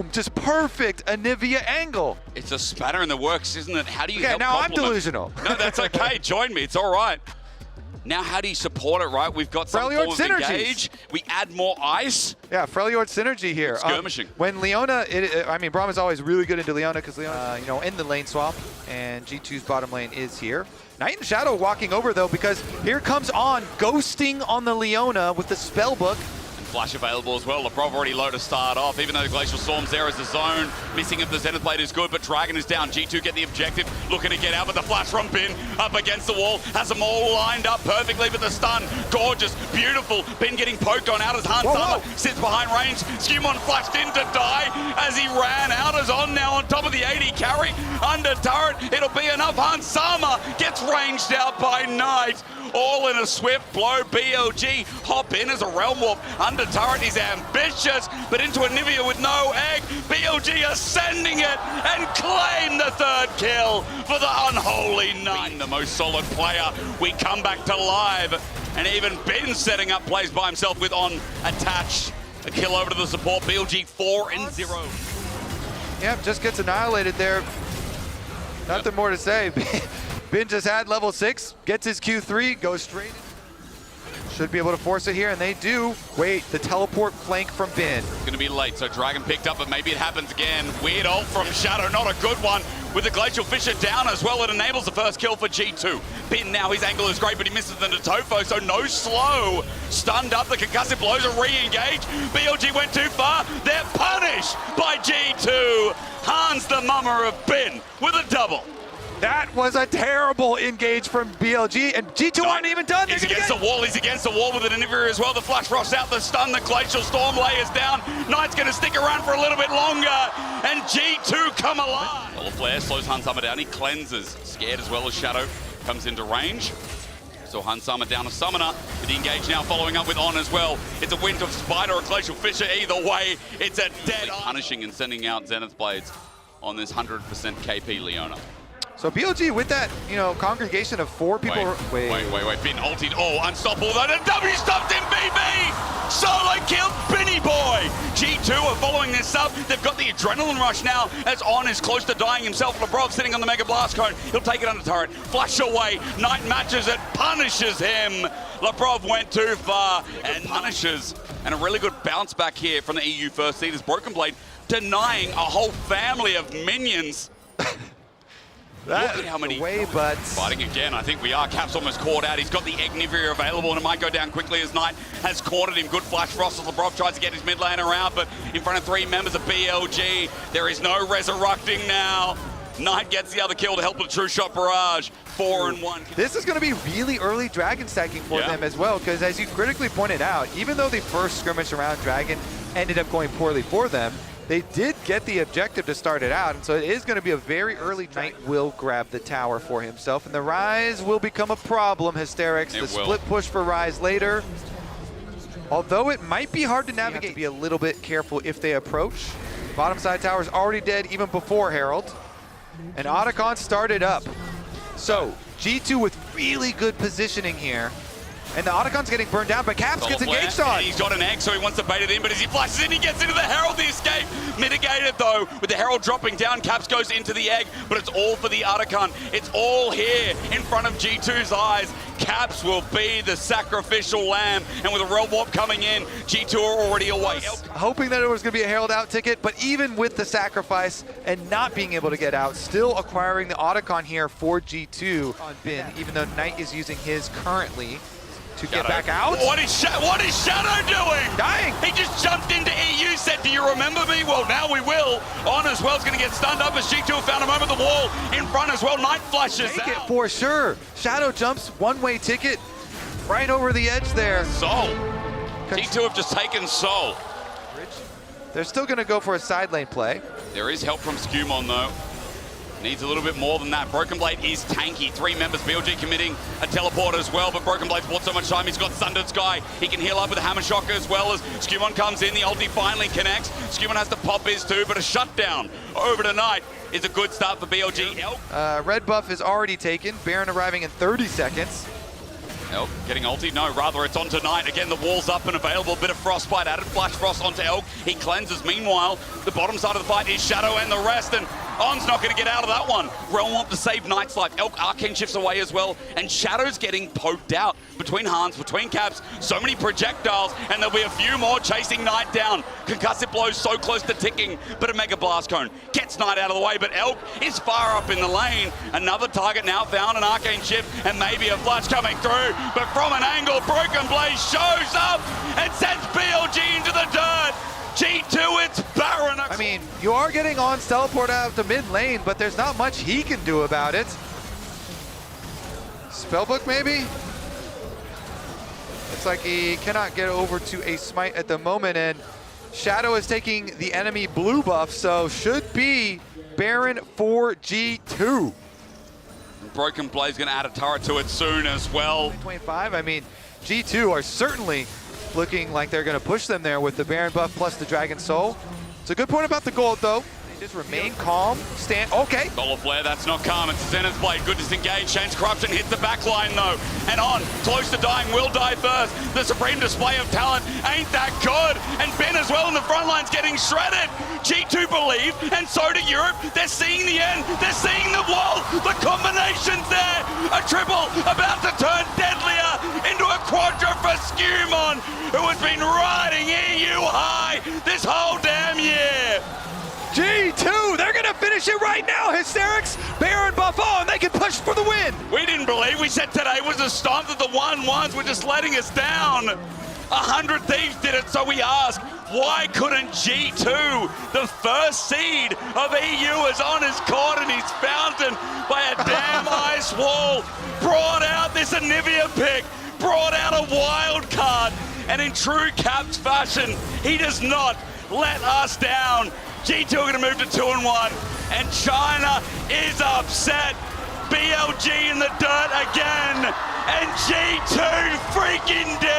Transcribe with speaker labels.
Speaker 1: boom, just perfect Anivia angle.
Speaker 2: It's a spanner in the works, isn't it? How do you
Speaker 1: Okay,
Speaker 2: help
Speaker 1: now
Speaker 2: complement?
Speaker 1: I'm delusional.
Speaker 2: No, that's okay. Join me. It's all right. Now, how do you support it, right? We've got some
Speaker 1: Freljord
Speaker 2: form of
Speaker 1: synergies.
Speaker 2: engage. We add more ice.
Speaker 1: Yeah, Freljord synergy here.
Speaker 2: Skirmishing.
Speaker 1: When Leona, I mean, Braum is always really good into Leona because Leona, you know, in the lane swap, and G2's bottom lane is here. Knight and Shadow walking over though because here comes On, ghosting on the Leona with the spellbook.
Speaker 2: Flash available as well. LeBron already low to start off, even though the Glacial Storm's there as the zone. Missing of the Zenith Blade is good, but Dragon is down. G2 get the objective, looking to get out, but the flash from Bin up against the wall. Has them all lined up perfectly for the stun. Gorgeous, beautiful. Bin getting poked on out as Hans Summer sits behind range. Skewmon flashed in to die as he ran out. As On now on top of the 80 carry. Under turret, it'll be enough. Hans Summer gets ranged out by Knight. All in a swift blow. BLG hop in as a Realm Warp. Under turret, he's ambitious, but into Anivia with no egg. BLG ascending it and claim the third kill for the unholy Knight. The most solid player. We come back to live, and even Ben setting up plays by himself with On attached. A kill over to the support. BLG 4-0.
Speaker 1: Yep, just gets annihilated there. Nothing more to say. Ben just had level 6, gets his Q3, goes straight in. Should be able to force it here, and they do. Wait, the teleport flank from Ben.
Speaker 2: It's going to be late, so Dragon picked up, but maybe it happens again. Weird ult from Shadow, not a good one. With the Glacial Fissure down as well, it enables the first kill for G2. Ben now, his angle is great, but he misses the Natofo, so no slow. Stunned up, the concussive blows are re-engaged. BLG went too far. They're punished by G2. Hans the mummer of Ben with a double.
Speaker 1: That was a terrible engage from BLG, and G2 aren't even done.
Speaker 2: He's against the wall, he's against the wall with an Anivia as well. The Flash Frost out, the stun, the Glacial Storm layers down. Knight's gonna stick around for a little bit longer, and G2 come alive. Well, the flare slows Hans Summer down, he cleanses. Scared as well as Shadow comes into range. So Hans Summer down to Summoner, with the engage now following up with On as well. It's a Wind of Spider or Glacial Fissure, either way, it's a dead punishing and sending out Zenith Blades on this 100% KP Leona.
Speaker 1: So BLG with that, you know, congregation of 4 people.
Speaker 2: Wait. Ben ulted. Oh, unstoppable though. The W stopped him, BB! Solo killed Benny Boy! G2 are following this up. They've got the adrenaline rush now as On is close to dying himself. Lebrov sitting on the Mega Blast Cone. He'll take it under turret. Flash away. Knight matches it. Punishes him. Lebrov went too far and punishes. And a really good bounce back here from the EU First Seed as Broken Blade denying a whole family of minions. Look at how many fighting again. I think we are. Cap's almost caught out. He's got the Ignivia available, and it might go down quickly as Knight has cornered him. Good Flash Frost as Lebrov tries to get his mid laner out, but in front of 3 members of BLG, there is no resurrecting now. Knight gets the other kill to help with True Shot Barrage. 4-1.
Speaker 1: This is going to be really early Dragon stacking for them as well, because as you critically pointed out, even though the first skirmish around Dragon ended up going poorly for them, they did get the objective to start it out, and so it is going to be a very early. Knight will grab the tower for himself, and the Ryze will become a problem, Hysterics. The split push for Ryze later. Although it might be hard to navigate, you have to be a little bit careful if they approach. Bottom side tower is already dead even before Herald. And Otacon started up. So G2 with really good positioning here. And the Otacon's getting burned down, but Caps gets engaged on.
Speaker 2: He's got an egg, so he wants to bait it in, but as he flashes in, he gets into the Herald. The escape mitigated, though, with the Herald dropping down. Caps goes into the egg, but it's all for the Otacon. It's all here in front of G2's eyes. Caps will be the sacrificial lamb, and with a Realm Warp coming in, G2 are already away.
Speaker 1: Hoping that it was going to be a Herald out ticket, but even with the sacrifice and not being able to get out, still acquiring the Otacon here for G2 on Bin, even though Knight is using his currently to get back out.
Speaker 2: What is Shadow doing?
Speaker 1: Dying.
Speaker 2: He just jumped into EU, said, do you remember me? Well, now we will. On as well is going to get stunned up as G2 found him over the wall in front as well. Knight flashes
Speaker 1: Take
Speaker 2: out.
Speaker 1: it for sure. Shadow jumps, one-way ticket right over the edge there.
Speaker 2: Soul. G2 have just taken Soul.
Speaker 1: They're still going to go for a side lane play.
Speaker 2: There is help from Skewmon, though. Needs a little bit more than that. Broken Blade is tanky. 3 members, BLG committing a teleport as well, but Broken Blade's bought so much time. He's got Sundered Sky. He can heal up with a Hammer Shock as well as Skewmon comes in. The ulti finally connects. Skewmon has to pop his too, but a shutdown over tonight is a good start for BLG.
Speaker 1: Red buff is already taken. Baron arriving in 30 seconds.
Speaker 2: Elk getting ulti? No, rather it's on tonight. Again, the wall's up and available. Bit of frostbite added. Flash frost onto Elk. He cleanses. Meanwhile, the bottom side of the fight is Shadow and the rest. And On's not going to get out of that one. Realm want to save Knight's life. Elk Arcane shifts away as well. And Shadow's getting poked out between Hans, between Caps. So many projectiles. And there'll be a few more chasing Knight down. Concussive blows so close to ticking. But a Mega Blast Cone gets Knight out of the way. But Elk is far up in the lane. Another target now found, an Arcane shift. And maybe a flash coming through. But from an angle, Broken Blaze shows up and sends BLG into the dirt. G2, it's Baron.
Speaker 1: I mean, you are getting on teleport out of the mid lane, but there's not much he can do about it. Spellbook, maybe? Looks like he cannot get over to a smite at the moment, and Shadow is taking the enemy blue buff, so should be Baron for G2.
Speaker 2: Broken Blaze going to add a turret to it soon as well.
Speaker 1: 25, I mean, G2 are certainly looking like they're going to push them there with the Baron buff plus the Dragon Soul. It's a good point about the gold, though. They just remain calm, stand, okay.
Speaker 2: Solar Flare, that's not calm. It's Zenith's Blade, good disengage. Shane's Corruption hits the back line, though. And On, close to dying, will die first. The supreme display of talent ain't that good. And Ben as well in the front line's getting shredded. G2 believe, and so do Europe. They're seeing the end, they're seeing the wall. The combination's there. A triple about to turn deadlier into a quadra for Skewmon, who has been riding EU high this whole damn year.
Speaker 1: G2, they're gonna finish it right now. Hysterics, Baron buff on, they can push for the win.
Speaker 2: We didn't believe, we said today was a stomp that the 1-1s were just letting us down. 100 Thieves did it, so we ask, why couldn't G2, the first seed of EU, is on his court and he's fountain by a damn ice wall, brought out this Anivia pick, brought out a wild card, and in true Caps fashion, he does not let us down. G2 are gonna move to 2-1, and China is upset. BLG in the dirt again, and G2 freaking dead.